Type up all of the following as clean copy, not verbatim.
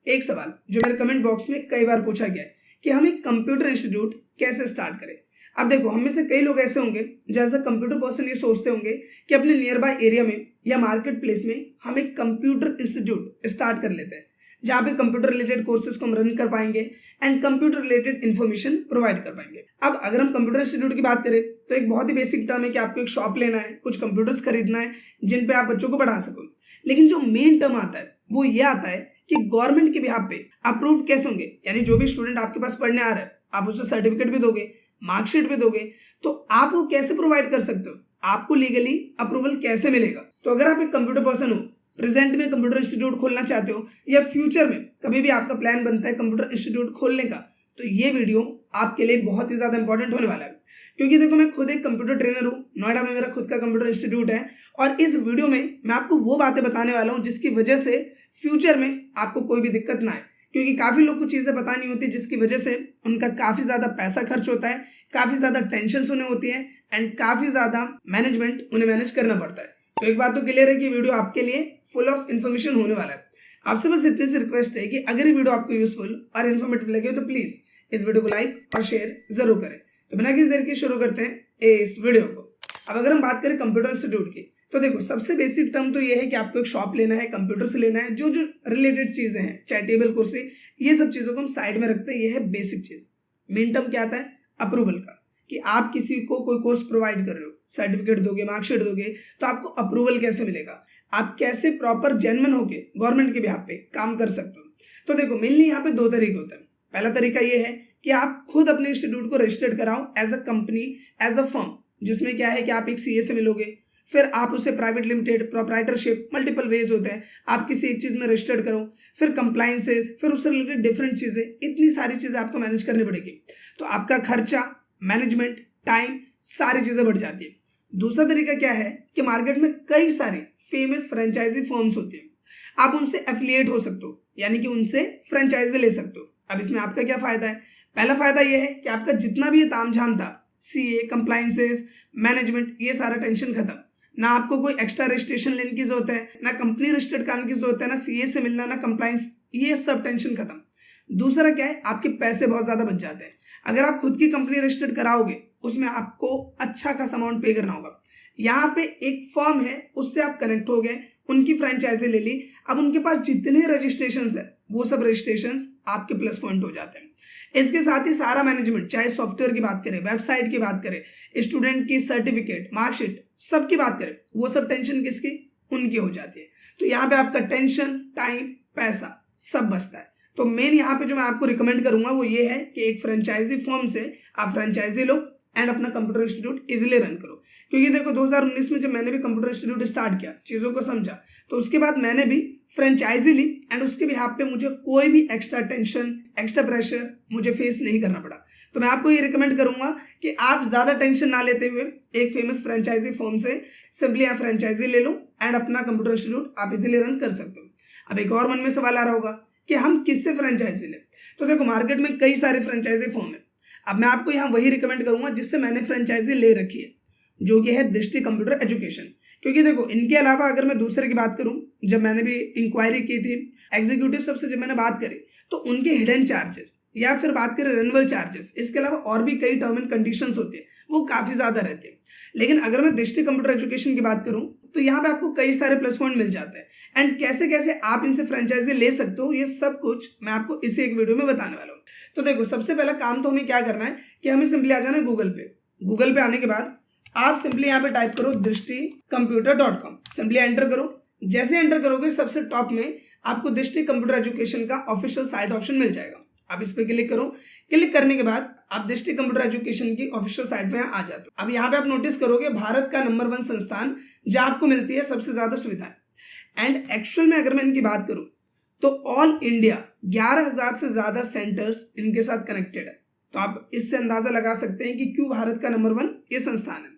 एक सवाल जो मेरे कमेंट बॉक्स में कई बार पूछा गया है कि हम एक कंप्यूटर इंस्टीट्यूट कैसे स्टार्ट करें। अब देखो, हम में से कई लोग ऐसे होंगे जो एज अ कंप्यूटर पर्सन ये सोचते होंगे कि अपने नियर बाय एरिया में या मार्केट प्लेस में हम एक कंप्यूटर इंस्टीट्यूट स्टार्ट कर लेते हैं, जहाँ पे कंप्यूटर रिलेटेड कोर्सेज को हम रन कर पाएंगे and computer related information provide कर पाएंगे। अब अगर हम कंप्यूटर इंस्टीट्यूट की बात करें तो एक बहुत ही बेसिक टर्म है कि आपको एक शॉप लेना है, कुछ कंप्यूटर्स खरीदना है जिन पे आप बच्चों को पढ़ा सको। लेकिन जो मेन टर्म आता है वो ये आता है कि गवर्नमेंट के बिहाफ पे अप्रूव्ड कैसे होंगे, यानी जो भी स्टूडेंट आपके पास पढ़ने आ रहा है आप उससे सर्टिफिकेट भी दोगे, मार्कशीट भी दोगे, तो आप वो कैसे प्रोवाइड कर सकते हो, आपको लीगली अप्रूवल कैसे मिलेगा। तो अगर आप एक कंप्यूटर पर्सन हो, प्रेजेंट में कंप्यूटर इंस्टीट्यूट खोलना चाहते हो या फ्यूचर में कभी भी आपका प्लान बनता है कंप्यूटर इंस्टीट्यूट खोलने का, तो ये वीडियो आपके लिए बहुत ही ज्यादा इंपॉर्टेंट होने वाला है। क्योंकि देखो, मैं खुद एक कंप्यूटर ट्रेनर हूँ, नोएडा में मेरा खुद का कंप्यूटर इंस्टीट्यूट है और इस वीडियो में मैं आपको वो बातें बताने वाला हूँ जिसकी वजह से फ्यूचर में आपको कोई भी दिक्कत ना आए। क्योंकि काफी लोग को चीजें पता नहीं होती जिसकी वजह से उनका काफी ज्यादा पैसा खर्च होता है, काफी ज्यादा टेंशन उन्हें होती है एंड काफी ज्यादा मैनेजमेंट उन्हें मैनेज करना पड़ता है। तो एक बात तो क्लियर है कि वीडियो आपके लिए फुल ऑफ इन्फॉर्मेशन होने वाला है। आपसे बस इतनी सी रिक्वेस्ट है कि अगर ये वीडियो आपको यूजफुल और इन्फॉर्मेटिव लगे तो प्लीज इस वीडियो को लाइक और शेयर जरूर करें। तो बिना किसी देर के शुरू करते हैं इस वीडियो को। अब अगर हम बात करें कंप्यूटर इंस्टीट्यूट की, तो देखो सबसे बेसिक टर्म तो ये है कि आपको एक शॉप लेना है, कंप्यूटर से लेना है, जो जो रिलेटेड चीजें हैं, चाहे टेबल कुर्सी, ये सब चीजों को हम साइड में रखते हैं। ये है बेसिक चीज। मेन टर्म क्या आता है? अप्रूवल का, कि आप किसी को कोई कोर्स प्रोवाइड कर रहे हो, सर्टिफिकेट दोगे, मार्कशीट दोगे, तो आपको अप्रूवल कैसे मिलेगा, आप कैसे प्रॉपर जेन्युइन होके गवर्नमेंट के बिहाफ पे काम कर सकते हो। तो देखो मेनली यहाँ पे दो तरीके होते हैं। पहला तरीका ये है कि आप खुद अपने इंस्टीट्यूट को रजिस्टर्ड कराओ as a company, as a firm, जिसमें क्या है कि आप एक सीए से मिलोगे, फिर आप उसे private limited, proprietorship, multiple ways होते हैं, आप किसी एक चीज में रजिस्टर्ड करो, फिर कंप्लायंसेस, फिर उससे रिलेटेड डिफरेंट चीजें, इतनी सारी चीजें आपको मैनेज करनी पड़ेगी। तो आपका खर्चा, मैनेजमेंट, टाइम, सारी चीजें बढ़ जाती है। दूसरा तरीका क्या है कि मार्केट में कई सारे फेमस फ्रेंचाइजी फर्म्स होती हैं, आप उनसे एफिलिएट हो सकते हो, यानी कि उनसे फ्रेंचाइजी ले सकते हो। अब इसमें आपका क्या फायदा है? पहला फायदा यह है कि आपका जितना भी ये तामझाम था, सीए, कंप्लायंसेस, मैनेजमेंट, ये सारा टेंशन खत्म। ना आपको कोई एक्स्ट्रा रजिस्ट्रेशन लेने की जरूरत है, ना कंपनी रजिस्टर्ड कराने की जरूरत है, ना सीए से मिलना, ना कंप्लायंस, ये सब टेंशन खत्म। दूसरा क्या है, आपके पैसे बहुत ज्यादा बच जाते हैं। अगर आप खुद की कंपनी रजिस्टर्ड कराओगे, उसमें आपको अच्छा खासा अमाउंट पे करना होगा। यहाँ पे एक फर्म है, उससे आप कनेक्ट हो गए, उनकी फ्रेंचाइजी ले ली, अब उनके पास जितने रजिस्ट्रेशंस है वो सब रजिस्ट्रेशंस आपके प्लस पॉइंट हो जाते हैं। इसके साथ ही सारा मैनेजमेंट, चाहे सॉफ्टवेयर की बात करें, वेबसाइट की बात करें, स्टूडेंट की सर्टिफिकेट, मार्कशीट, सब की बात करें, वो सब टेंशन किसकी? उनकी हो जाती है। तो यहाँ पे आपका टेंशन, टाइम, पैसा सब बचता है। तो मेन यहाँ पे जो मैं आपको रिकमेंड करूंगा वो ये है कि एक फ्रेंचाइजी फर्म से आप फ्रेंचाइजी लो एंड अपना कंप्यूटर इंस्टीट्यूट इजिली रन करो। क्योंकि देखो 2019 में जब मैंने भी कंप्यूटर इंस्टीट्यूट स्टार्ट किया, चीजों को समझा, तो उसके बाद मैंने भी फ्रेंचाइजी ली एंड उसके बिहाफ पे मुझे कोई भी एक्स्ट्रा टेंशन, एक्स्ट्रा प्रेशर मुझे फेस नहीं करना पड़ा। तो मैं आपको ये रिकमेंड करूंगा कि आप ज्यादा टेंशन ना लेते हुए एक फेमस फ्रेंचाइजी फर्म से सिंपली आप फ्रेंचाइजी ले लो एंड अपना कंप्यूटर इंस्टीट्यूट आप इजिली रन कर सकते हो। अब एक और मन में सवाल आ रहा होगा कि हम किससे फ्रेंचाइजी लें। तो देखो मार्केट में कई सारे फ्रेंचाइजी फर्म है। अब मैं आपको यहाँ वही रिकमेंड करूंगा जिससे मैंने फ्रेंचाइजी ले रखी है, जो कि है दृष्टि कंप्यूटर एजुकेशन। क्योंकि देखो इनके अलावा अगर मैं दूसरे की बात करूं, जब मैंने भी इंक्वायरी की थी एग्जीक्यूटिव सबसे, जब मैंने बात करी तो उनके हिडन चार्जेस या फिर बात करें रेन्युअल चार्जेस, इसके अलावा और भी कई टर्म एंड कंडीशंस होती है, वो काफी ज्यादा रहते हैं। लेकिन अगर मैं दृष्टि कंप्यूटर एजुकेशन की बात करूं तो यहाँ पे आपको कई सारे प्लस पॉइंट मिल जाते हैं एंड कैसे कैसे आप इनसे फ्रेंचाइजी ले सकते हो, ये सब कुछ मैं आपको इसी एक वीडियो में बताने वाला हूँ। तो देखो सबसे पहला काम तो हमें क्या करना है कि हमें सिंपली आ जाना है गूगल पे। गूगल पे आने के बाद आप सिंपली यहाँ पे टाइप करो दृष्टिकंप्यूटर.com, सिंपली एंटर करो। जैसे एंटर करोगे सबसे टॉप में आपको दृष्टि कंप्यूटर एजुकेशन का ऑफिशियल साइट ऑप्शन मिल जाएगा। आप इस पे क्लिक करो। क्लिक करने के बाद आप दृष्टि कंप्यूटर एजुकेशन की ऑफिशियल साइट पे आ जाते हो। अब यहाँ पे आप नोटिस करोगे भारत का नंबर 1 संस्थान जहां आपको मिलती है सबसे ज्यादा सुविधाएं। एंड एक्चुअल में अगर मैं इनकी बात करूं तो ऑल इंडिया 11,000 से ज्यादा सेंटर्स इनके साथ कनेक्टेड है। तो आप इससे अंदाजा लगा सकते हैं कि क्यों भारत का नंबर 1 ये संस्थान है।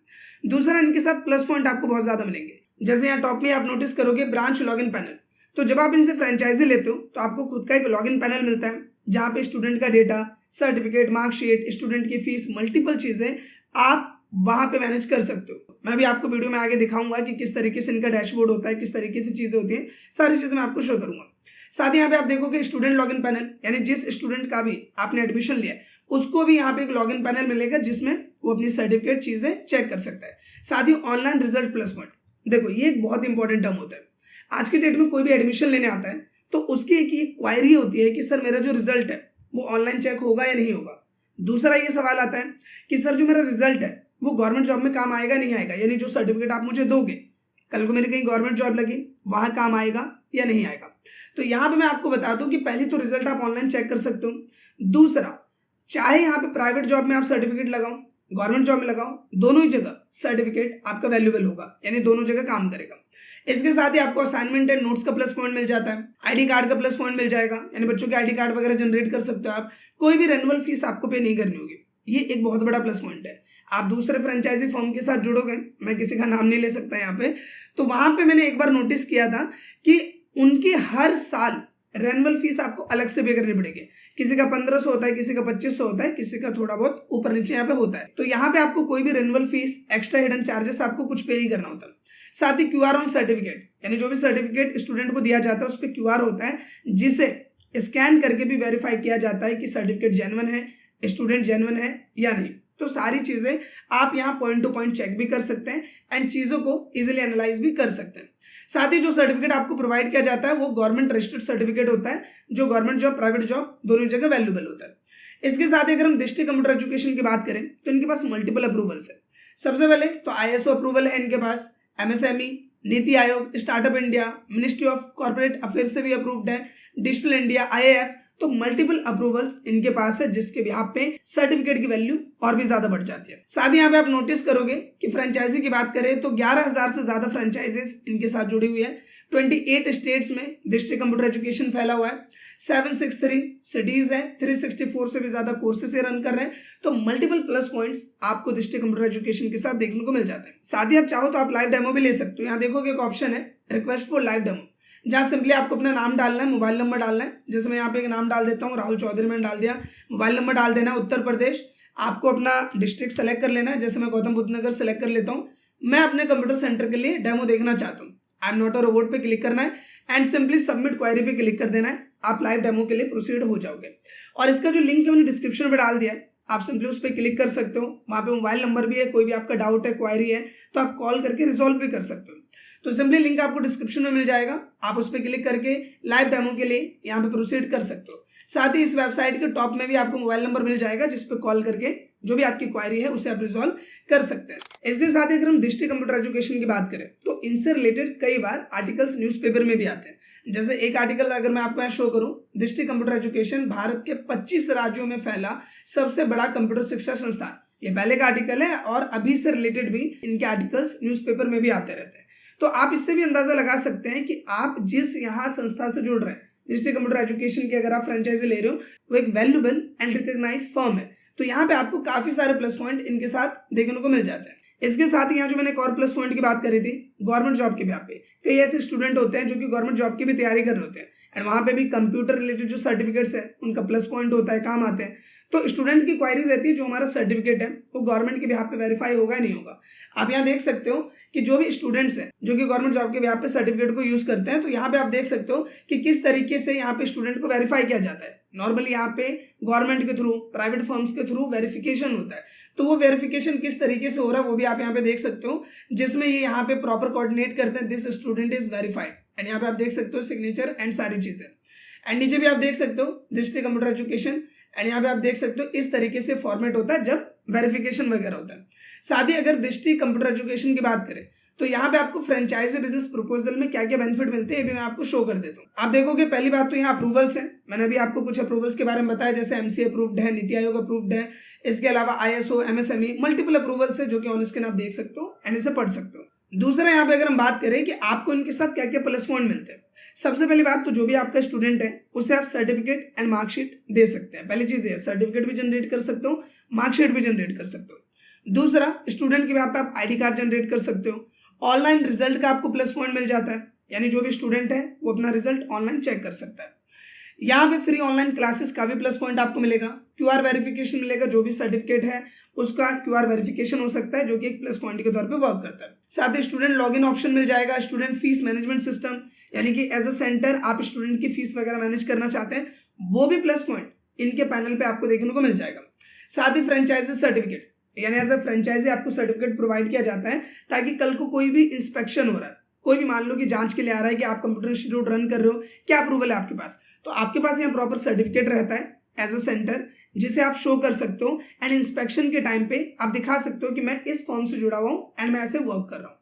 दूसरा, इनके साथ प्लस पॉइंट आपको बहुत ज्यादा मिलेंगे। जैसे यहाँ टॉप में आप नोटिस करोगे ब्रांच लॉगिन पैनल। तो जब आप इनसे फ्रेंचाइजी लेते हो तो आपको खुद का एक लॉगिन पैनल मिलता है जहाँ पे स्टूडेंट का डेटा, सर्टिफिकेट, मार्कशीट, स्टूडेंट की फीस, मल्टीपल चीजें आप वहां पे मैनेज कर सकते हो। मैं भी आपको वीडियो में आगे दिखाऊंगा कि किस तरीके से इनका डैशबोर्ड होता है, किस तरीके से चीजें होती है, सारी चीजें मैं आपको शो करूंगा। साथ ही यहाँ पे आप देखोगे स्टूडेंट लॉगिन पैनल, यानी जिस स्टूडेंट का भी आपने एडमिशन लिया है उसको भी यहाँ पे एक लॉगिन पैनल मिलेगा जिसमें वो अपनी सर्टिफिकेट चीजें चेक कर सकता है। साथ ही ऑनलाइन रिजल्ट प्लस पॉइंट, देखो ये एक बहुत इंपॉर्टेंट टर्म होता है। आज की डेट में कोई भी एडमिशन लेने आता है तो उसकी एक ये क्वायरी होती है कि सर मेरा जो रिजल्ट है वो ऑनलाइन चेक होगा या नहीं होगा। दूसरा ये सवाल आता है कि सर जो मेरा रिजल्ट है वो गवर्नमेंट जॉब में काम आएगा नहीं आएगा, यानी जो सर्टिफिकेट आप मुझे दोगे कल को मेरी कहीं गवर्नमेंट जॉब लगी वहां काम आएगा या नहीं आएगा। तो यहाँ पे मैं आपको बता दूं कि पहले तो रिजल्ट आप ऑनलाइन चेक कर सकते हो। दूसरा, चाहे यहाँ पे प्राइवेट जॉब में आप सर्टिफिकेट लगाओ, गवर्नमेंट जॉब में लगाओ, दोनों ही जगह सर्टिफिकेट आपका वैल्यूएबल होगा, यानी दोनों जगह काम करेगा। इसके साथ ही आपको असाइनमेंट एंड नोट्स का प्लस पॉइंट मिल जाता है, आईडी कार्ड का प्लस पॉइंट मिल जाएगा, यानी बच्चों के आईडी कार्ड वगैरह जनरेट कर सकते हो आप। कोई भी रेन्युअल फीस आपको पे नहीं करनी होगी, ये एक बहुत बड़ा प्लस पॉइंट है। आप दूसरे फ्रेंचाइजी फर्म के साथ जुड़ोगे, मैं किसी का नाम नहीं ले सकता यहाँ पे, तो वहां पे मैंने एक बार नोटिस किया था कि उनकी हर साल रेन्युअल फीस आपको अलग से पे करनी पड़ेगी। किसी का 1500 होता है, किसी का 2500 होता है, किसी का थोड़ा बहुत ऊपर नीचे यहाँ पे होता है। तो यहाँ पे आपको कोई भी renewal fees, extra hidden charges आपको कुछ पे नहीं करना होता। साथ ही क्यूआर ऑन सर्टिफिकेट, यानी जो भी सर्टिफिकेट स्टूडेंट को दिया जाता है उस पर क्यूआर होता है जिसे स्कैन करके भी वेरीफाई किया जाता है कि सर्टिफिकेट जेन्युइन है, स्टूडेंट जेन्युइन है या नहीं। तो सारी चीजें आप यहाँ पॉइंट टू पॉइंट चेक भी कर सकते हैं एंड चीजों को इजिली एनालाइज भी कर सकते हैं। साथ ही जो सर्टिफिकेट आपको प्रोवाइड किया जाता है वो गवर्नमेंट रजिस्टर्ड सर्टिफिकेट होता है, जो गवर्नमेंट जॉब प्राइवेट जॉब दोनों जगह वैल्यूएबल होता है। इसके साथ ही अगर हम डिस्ट्रिक्ट कंप्यूटर एजुकेशन की बात करें तो इनके पास मल्टीपल अप्रूवल्स है। सबसे पहले तो ISO अप्रूवल है इनके पास, MSME, नीति आयोग, startup India, ministry of corporate affair से भी अप्रूव्ड है, डिजिटल इंडिया, IAF, तो मल्टीपल अप्रूवल्स इनके पास है जिसके बिहाफ पे सर्टिफिकेट की वैल्यू और भी ज्यादा बढ़ जाती है। साथ ही यहाँ पे आप नोटिस करोगे कि फ्रेंचाइजी की बात करें तो 11,000 से ज्यादा फ्रेंचाइजीज इनके साथ जुड़ी हुई है। 28 स्टेट्स में डिस्ट्रिक्ट कंप्यूटर एजुकेशन फैला हुआ है, 763 सिटीज है, 364 से भी ज्यादा कोर्सेस ये रन कर रहे हैं। तो मल्टीपल प्लस पॉइंट्स आपको डिस्ट्रिक्ट कंप्यूटर एजुकेशन के साथ देखने को मिल जाते हैं। साथ ही आप चाहो तो आप लाइव डेमो भी ले सकते हो। यहाँ देखोगे एक ऑप्शन है रिक्वेस्ट फॉर लाइव डेमो, जहाँ सिंपली आपको अपना नाम डालना है, मोबाइल नंबर डालना है। जैसे मैं यहाँ पे एक नाम डाल देता हूँ, राहुल चौधरी मैंने डाल दिया, मोबाइल नंबर डाल देना है, उत्तर प्रदेश। आपको अपना डिस्ट्रिक्ट सेलेक्ट कर लेना है, जैसे मैं गौतम बुद्ध नगर सेलेक्ट कर लेता हूँ। मैं अपने कंप्यूटर सेंटर के लिए डेमो देखना चाहता हूँ, आई एम नॉट अ रोबोट पे क्लिक करना है एंड सिंपली सबमिट क्वेरी पे क्लिक कर देना है। आप लाइव डेमो के लिए प्रोसीड हो जाओगे। और इसका जो लिंक है मैंने डिस्क्रिप्शन में डाल दिया है, आप सिंपली उस पर क्लिक कर सकते हो। वहाँ पे मोबाइल नंबर भी है, कोई भी आपका डाउट है, क्वायरी है तो आप कॉल करके रिजॉल्व भी कर सकते हो। तो सिंपली लिंक आपको डिस्क्रिप्शन में मिल जाएगा, आप उस पर क्लिक करके लाइव डेमो के लिए यहाँ पे प्रोसीड कर सकते हो। साथ ही इस वेबसाइट के टॉप में भी आपको मोबाइल नंबर मिल जाएगा जिस पे कॉल करके जो भी आपकी क्वायरी है उसे आप रिजॉल्व कर सकते हैं। इसके साथ ही अगर हम डिस्ट्रिक्ट कंप्यूटर एजुकेशन की बात करें तो इनसे रिलेटेड कई बार आर्टिकल्स न्यूज़पेपर में भी आते हैं। जैसे एक आर्टिकल अगर मैं आपको यहाँ शो करूं, डिस्ट्रिक्ट कंप्यूटर एजुकेशन भारत के 25 राज्यों में फैला सबसे बड़ा कंप्यूटर शिक्षा संस्थान, ये पहले का आर्टिकल है और अभी से रिलेटेड भी इनके आर्टिकल्स न्यूज़पेपर में भी आते रहते हैं। तो आप इससे भी अंदाजा लगा सकते हैं कि आप जिस यहाँ संस्था से जुड़ रहे हैं, डिस्ट्रिक्ट कंप्यूटर एजुकेशन की अगर आप फ्रेंचाइजी ले रहे हो, वो एक वैल्यूएबल एंड रिकॉग्नाइज्ड फर्म है। तो यहाँ पे आपको काफी सारे प्लस पॉइंट इनके साथ देखने को मिल जाते हैं। इसके साथ ही यहाँ जो मैंने एक और प्लस पॉइंट की बात करी थी, गवर्नमेंट जॉब के भी पे कई ऐसे स्टूडेंट होते हैं जो कि गवर्नमेंट जॉब की भी तैयारी कर रहे होते हैं एंड वहाँ पे भी कंप्यूटर रिलेटेड जो सर्टिफिकेट्स है उनका प्लस पॉइंट होता है, काम आते हैं। तो स्टूडेंट की क्वायरी रहती है जो हमारा सर्टिफिकेट है वो गवर्नमेंट के बिहाफ पे वेरीफाई होगा या नहीं होगा। आप यहाँ देख सकते हो कि जो भी स्टूडेंट्स हैं जो कि गवर्नमेंट जॉब के बिहाफ पे सर्टिफिकेट को यूज करते हैं, तो यहाँ पे आप देख सकते हो कि किस तरीके से यहाँ पे स्टूडेंट को वेरीफाई किया जाता है। नॉर्मली यहाँ पे गवर्नमेंट के थ्रू, प्राइवेट फर्म्स के थ्रू वेरिफिकेशन होता है, तो वो वेरिफिकेशन किस तरीके से हो रहा है वो भी आप यहाँ पे देख सकते हो, जिसमें ये यहाँ पे प्रॉपर कोऑर्डिनेट करते हैं, this student is verified and यहाँ पे आप देख सकते हो सिग्नेचर एंड सारी चीजें। एंड नीचे भी आप देख सकते हो डिस्ट्रिक्ट कंप्यूटर एजुकेशन एंड यहाँ पे आप देख सकते हो इस तरीके से फॉर्मेट होता है जब वेरिफिकेशन वगैरह होता है। साथ ही अगर डिस्ट्रिक्ट कंप्यूटर एजुकेशन की बात करें तो यहाँ पे आपको फ्रेंचाइजी बिजनेस प्रपोजल में क्या क्या बेनिफिट मिलते हैं ये भी मैं आपको शो कर देता हूँ। आप देखोगे पहली बात तो यहाँ अप्रूवल्स हैं, मैंने अभी आपको कुछ अप्रूवल्स के बारे में बताया, जैसे MC अप्रूव्ड है, नीति आयोग अप्रूव्ड है, इसके अलावा ISO, MSME मल्टीपल अप्रूवल्स है जो कि ऑन स्क्रीन आप देख सकते हो एंड इसे पढ़ सकते हो। दूसरा यहाँ पे अगर हम बात करें कि आपको इनके साथ क्या क्या प्लस पॉइंट मिलते हैं, सबसे पहली बात तो जो भी आपका स्टूडेंट है उसे आप सर्टिफिकेट एंड मार्कशीट दे सकते हैं। पहली चीज है सर्टिफिकेट भी जनरेट कर सकते हो, मार्कशीट भी जनरेट कर सकते हो। दूसरा, स्टूडेंट के यहाँ पे आप ID कार्ड जनरेट कर सकते हो। ऑनलाइन रिजल्ट का आपको प्लस पॉइंट मिल जाता है, यानी जो भी स्टूडेंट है वो अपना रिजल्ट ऑनलाइन चेक कर सकता है। यहाँ पे फ्री ऑनलाइन क्लासेस का भी प्लस पॉइंट आपको मिलेगा। QR वेरिफिकेशन मिलेगा, जो भी सर्टिफिकेट है उसका QR वेरिफिकेशन हो सकता है जो कि एक प्लस पॉइंट के तौर पे वर्क करता है। साथ ही स्टूडेंट लॉगिन ऑप्शन मिल जाएगा, स्टूडेंट फीस मैनेजमेंट सिस्टम, यानी कि एज अ सेंटर आप स्टूडेंट की फीस वगैरह मैनेज करना चाहते हैं, वो भी प्लस पॉइंट इनके पैनल पे आपको देखने को मिल जाएगा। साथ ही फ्रेंचाइजी सर्टिफिकेट, यानी एज अ फ्रेंचाइजी आपको सर्टिफिकेट प्रोवाइड किया जाता है ताकि कल को कोई भी इंस्पेक्शन हो रहा है, कोई भी मान लो कि जांच के लिए आ रहा है कि आप कंप्यूटर इंस्टीट्यूट रन कर रहे हो, क्या अप्रूवल है आपके पास, तो आपके पास यहाँ प्रॉपर सर्टिफिकेट रहता है एज अ सेंटर, जिसे आप शो कर सकते हो एंड इंस्पेक्शन के टाइम पे आप दिखा सकते हो कि मैं इस फॉर्म से जुड़ा हुआ हूँ एंड मैं ऐसे वर्क कर रहा हूँ।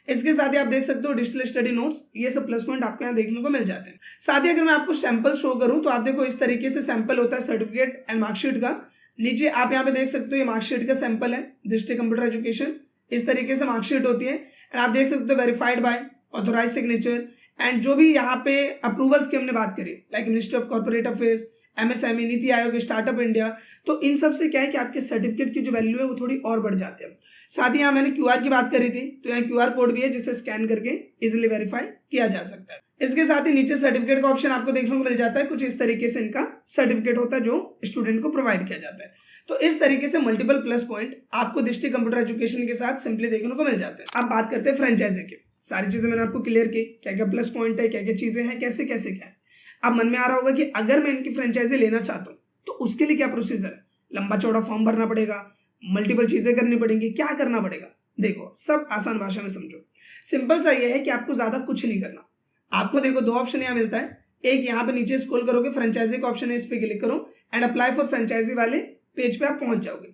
इसके साथ ही आप देख सकते हो डिजिटल स्टडी नोट्स, ये सब प्लस पॉइंट आपको यहाँ देखने को मिल जाते हैं। साथ ही अगर मैं आपको सैंपल शो करूँ तो आप देखो इस तरीके से सैंपल होता है सर्टिफिकेट एंड मार्कशीट का। नीचे आप यहाँ पे देख सकते हो ये मार्कशीट का सैंपल है, डिजिटल कंप्यूटर एजुकेशन, इस तरीके से मार्कशीट होती है एंड आप देख सकते हो verified by authorise signature and जो भी यहाँ पे अप्रूवल्स की हमने बात करी like ministry of corporate affairs, MSME, NITI आयोग, स्टार्टअप इंडिया, तो इन सब से क्या है कि आपके सर्टिफिकेट की जो वैल्यू है वो थोड़ी और बढ़ जाती है। साथ ही यहाँ मैंने QR की बात करी थी, तो यहाँ QR कोड भी है जिसे स्कैन करके इजीली वेरीफाई किया जा सकता है। इसके साथ ही नीचे सर्टिफिकेट का ऑप्शन आपको देखने को मिल जाता है, कुछ इस तरीके से इनका सर्टिफिकेट होता है जो स्टूडेंट को प्रोवाइड किया जाता है। तो इस तरीके से मल्टीपल प्लस पॉइंट आपको डिजिटल कंप्यूटर एजुकेशन के साथ सिंपली देखने को मिल जाते हैं। अब बात करते हैं फ्रेंचाइजी की। सारी चीजें मैंने आपको क्लियर की, क्या क्या प्लस पॉइंट है, क्या क्या चीजें हैं, कैसे कैसे क्या है। अब मन में आ रहा होगा कि अगर मैं इनकी फ्रेंचाइजी लेना चाहता हूँ तो उसके लिए क्या प्रोसीजर है, लंबा चौड़ा फॉर्म भरना पड़ेगा, मल्टीपल चीजें करनी पड़ेंगी, क्या करना पड़ेगा। देखो सब आसान भाषा में समझो, सिंपल सा ये है कि आपको ज्यादा कुछ नहीं करना। आपको देखो दो ऑप्शन यहाँ मिलता है, एक यहाँ पे नीचे स्क्रॉल करोगे फ्रेंचाइजी का ऑप्शन है, इस पे क्लिक करो एंड अप्लाई फॉर फ्रेंचाइजी वाले पेज पे आप पहुंच जाओगे।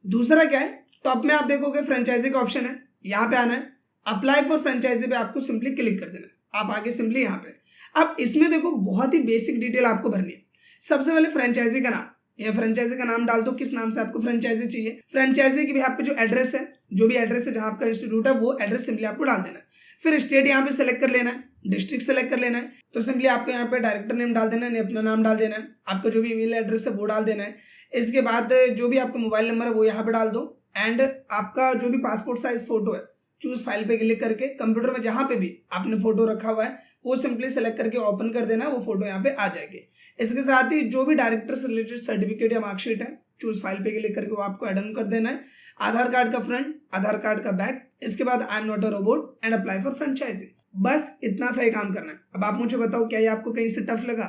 दूसरा क्या है, टॉप में आप देखोगे फ्रेंचाइजी का ऑप्शन है, यहाँ पे आना है, अप्लाई फॉर फ्रेंचाइजी पे आपको सिंपली क्लिक कर देना है, आप आगे सिंपली यहाँ पे। अब इसमें देखो बहुत ही बेसिक डिटेल आपको भरनी है। सबसे पहले फ्रेंचाइजी का नाम, या फ्रेंचाइजी का नाम डाल दो, किस नाम से आपको फ्रेंचाइजी चाहिए। फ्रेंचाइजी के भी आप पे जो एड्रेस है, जो भी एड्रेस है जहां आपका इंस्टीट्यूट है, वो एड्रेस सिंपली आपको डाल देना है। फिर स्टेट यहाँ पे सेलेक्ट कर लेना है, डिस्ट्रिक्ट सेलेक्ट कर लेना है, तो सिंपली आपको यहाँ पे डायरेक्टर नेम डाल देना है, अपना नाम डाल देना है, आपका जो भी ईमेल एड्रेस है वो डाल देना है। इसके बाद जो भी आपका मोबाइल नंबर है वो यहाँ पे डाल दो एंड आपका जो भी पासपोर्ट साइज फोटो है, चूज फाइल पे क्लिक करके कंप्यूटर में जहां पे भी आपने फोटो रखा हुआ है वो सिंपली सेलेक्ट करके ओपन कर देना, वो फोटो यहाँ पे आ जाएगी। इसके साथ ही जो भी डायरेक्टर से रिलेटेड सर्टिफिकेट या मार्कशीट है, चूज फाइल पे क्लिक करके वो आपको ऐड ऑन कर देना है। आधार कार्ड का फ्रंट, आधार कार्ड का बैक, इसके बाद I am not a robot and apply for franchisee. बस इतना सा ही काम करना है। अब आप मुझे बताओ क्या ये आपको कहीं से टफ लगा?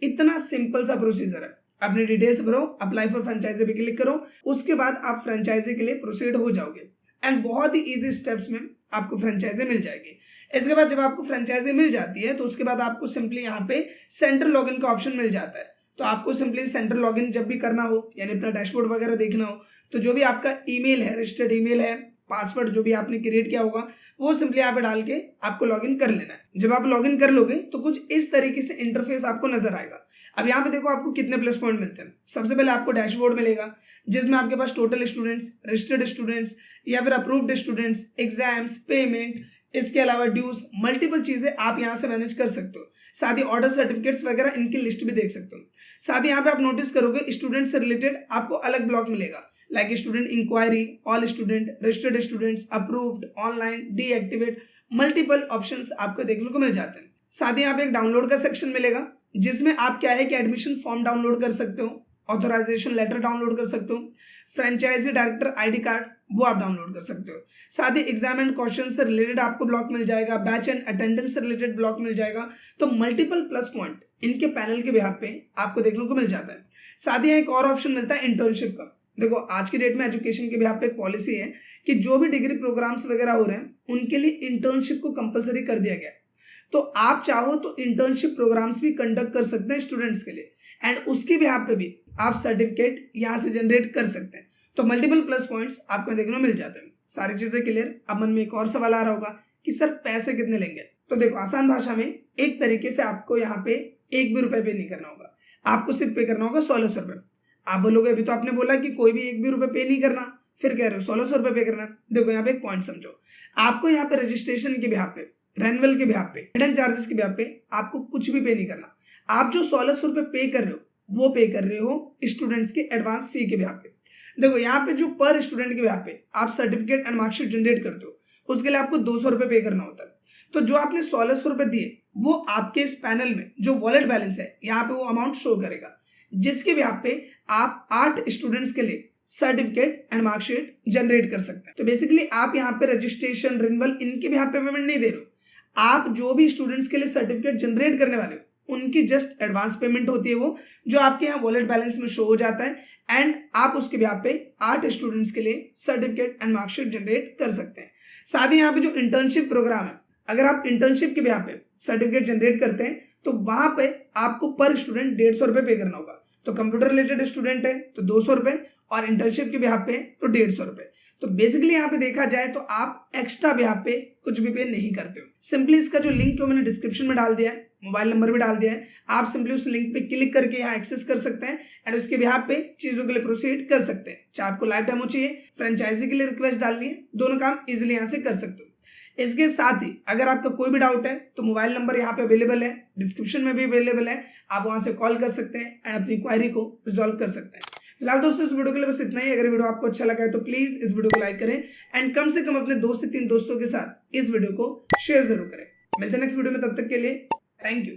इतना सिंपल सा प्रोसीजर है। अपनी डिटेल्स भरो, अप्लाई फॉर फ्रेंचाइजी पे क्लिक करो, उसके बाद आप फ्रेंचाइजी के लिए प्रोसीड हो जाओगे एंड बहुत ही इजी स्टेप्स में आपको फ्रेंचाइजी मिल जाएगी। इसके बाद जब आपको फ्रेंचाइजी मिल जाती है तो उसके बाद आपको सिंपली यहाँ पे सेंटर लॉगिन का ऑप्शन मिल जाता है। तो आपको सिंपली सेंटर लॉगिन जब भी करना हो, यानी अपना डैशबोर्ड वगैरह देखना हो, तो जो भी आपका ईमेल है, रजिस्टर्ड ईमेल है, पासवर्ड जो भी आपने क्रिएट किया होगा, वो सिंपली यहाँ पे डाल के आपको लॉगिन कर लेना है। जब आप लॉगिन कर लोगे तो कुछ इस तरीके से इंटरफेस आपको नजर आएगा। अब यहाँ पे देखो आपको कितने प्लस पॉइंट मिलते हैं। सबसे पहले आपको डैशबोर्ड मिलेगा जिसमें आपके पास टोटल स्टूडेंट्स, रजिस्टर्ड स्टूडेंट्स या फिर अप्रूव्ड स्टूडेंट्स, एग्जाम्स, पेमेंट, इसके अलावा ड्यूज, मल्टीपल चीजें आप यहाँ से मैनेज कर सकते हो। साथ ही ऑर्डर सर्टिफिकेट्स वगैरह इनकी लिस्ट भी देख सकते हो। साथ ही यहाँ पे आप नोटिस करोगे स्टूडेंट से रिलेटेड आपको अलग ब्लॉक मिलेगा, like student inquiry, all student, registered students, approved, online, deactivate, multiple options आपको देखने को मिल जाते हैं। साथ ही यहाँ पे एक डाउनलोड का सेक्शन मिलेगा जिसमें आप क्या है कि एडमिशन फॉर्म डाउनलोड कर सकते हो, ऑथोराइजेशन लेटर डाउनलोड कर सकते हो, फ्रेंचाइजी डायरेक्टर आईडी कार्ड वो आप डाउनलोड कर सकते हो। साथ ही एग्जाम एंड क्वेश्चन से रिलेटेड आपको ब्लॉक मिल जाएगा, बैच एंड अटेंडेंस से रिलेटेड ब्लॉक मिल जाएगा। तो मल्टीपल प्लस पॉइंट इनके पैनल के बिहाफ पे आपको देखने को मिल जाता है। साथ ही एक और ऑप्शन मिलता है इंटर्नशिप का। देखो आज की डेट में एजुकेशन के बिहाफ पे एक पॉलिसी है कि जो भी डिग्री प्रोग्राम्स वगैरह हो रहे हैं उनके लिए इंटर्नशिप को कंपलसरी कर दिया गया है। तो आप चाहो तो इंटर्नशिप प्रोग्राम्स भी कंडक्ट कर सकते हैं स्टूडेंट्स के लिए एंड उसके बिहाफ पे भी आप सर्टिफिकेट यहाँ से जनरेट कर सकते हैं। तो मल्टीपल प्लस पॉइंट्स आपको देखने को मिल जाते हैं। सारी चीजें क्लियर। अब मन में एक और सवाल आ रहा होगा कि सर पैसे कितने लेंगे? तो देखो आसान भाषा में एक तरीके से आपको यहाँ पे एक भी रुपए पे नहीं करना होगा, आपको सिर्फ पे करना होगा 1600 रुपए। आप बोलोगे अभी तो आपने बोला कि कोई भी एक भी रुपए पे नहीं करना, फिर कह रहे हो 1600 रुपए पे करना। देखो यहाँ पे एक पॉइंट समझो, आपको यहाँ पे रजिस्ट्रेशन के बिहाफ पे, रेनुअल के बिहाफ पे, हिडन चार्जेस के बिहाफ पे आपको कुछ भी पे नहीं करना। आप जो 1600 रुपए पे कर रहे हो वो पे कर रहे हो स्टूडेंट्स के एडवांस फी के बिहाफ पे। देखो यहाँ पे जो पर स्टूडेंट के बिहाफ पे आप सर्टिफिकेट एंड मार्कशीट जनरेट करते हो उसके लिए आपको 200 रुपए पे करना होता है। तो जो आपने 1600 रुपए दिए वो आपके इस पैनल में जो वॉलेट बैलेंस है यहाँ पे वो अमाउंट शो करेगा, जिसके बिहाफ पे आप 8 स्टूडेंट्स के लिए सर्टिफिकेट एंड मार्कशीट जनरेट कर सकते हैं। तो बेसिकली आप यहाँ पे रजिस्ट्रेशन, रिन्यूअल इनके बिहाफ पे पेमेंट नहीं दे रहे हो, आप जो भी स्टूडेंट्स के लिए सर्टिफिकेट जनरेट करने वाले हो उनकी जस्ट एडवांस पेमेंट होती है, वो जो आपके यहाँ वॉलेट बैलेंस में शो हो जाता है, एंड आप उसके ब्याह पे 8 स्टूडेंट्स के लिए सर्टिफिकेट एंड मार्कशीट जनरेट कर सकते हैं। साथ ही यहाँ पे जो इंटर्नशिप प्रोग्राम है, अगर आप इंटर्नशिप के ब्याह पे सर्टिफिकेट जनरेट करते हैं तो वहां पे आपको पर स्टूडेंट 150 रुपए पे करना होगा। तो कंप्यूटर रिलेटेड स्टूडेंट है तो 200 रुपए, और इंटर्नशिप के ब्याह पे तो 150 रुपए। तो बेसिकली यहाँ पे देखा जाए तो आप एक्स्ट्रा ब्याह पे कुछ भी पे नहीं करते हो। सिंपली इसका जो लिंक है मैंने डिस्क्रिप्शन में डाल दिया है, मोबाइल नंबर भी डाल दिया है, आप सिंपली उस लिंक पे क्लिक करके यहाँ एक्सेस कर सकते हैं एंड उसके ब्याह पे चीजों के लिए प्रोसीड कर सकते हैं। चाहे आपको लाइव डेमो चाहिए, फ्रेंचाइजी के लिए रिक्वेस्ट डालनी है, दोनों काम इजिली यहाँ से कर सकते हो। इसके साथ ही अगर आपका कोई भी डाउट है तो मोबाइल नंबर यहाँ पे अवेलेबल है, डिस्क्रिप्शन में भी अवेलेबल है, आप वहां से कॉल कर सकते हैं एंड अपनी क्वायरी को रिजॉल्व कर सकते हैं। फिलहाल दोस्तों इस वीडियो के लिए बस इतना ही। अगर वीडियो आपको अच्छा लगा है तो प्लीज इस वीडियो को लाइक करें एंड कम से कम अपने 2 से 3 दोस्तों के साथ इस वीडियो को शेयर जरूर करें। मिलते हैं नेक्स्ट वीडियो में, तब तक के लिए थैंक यू।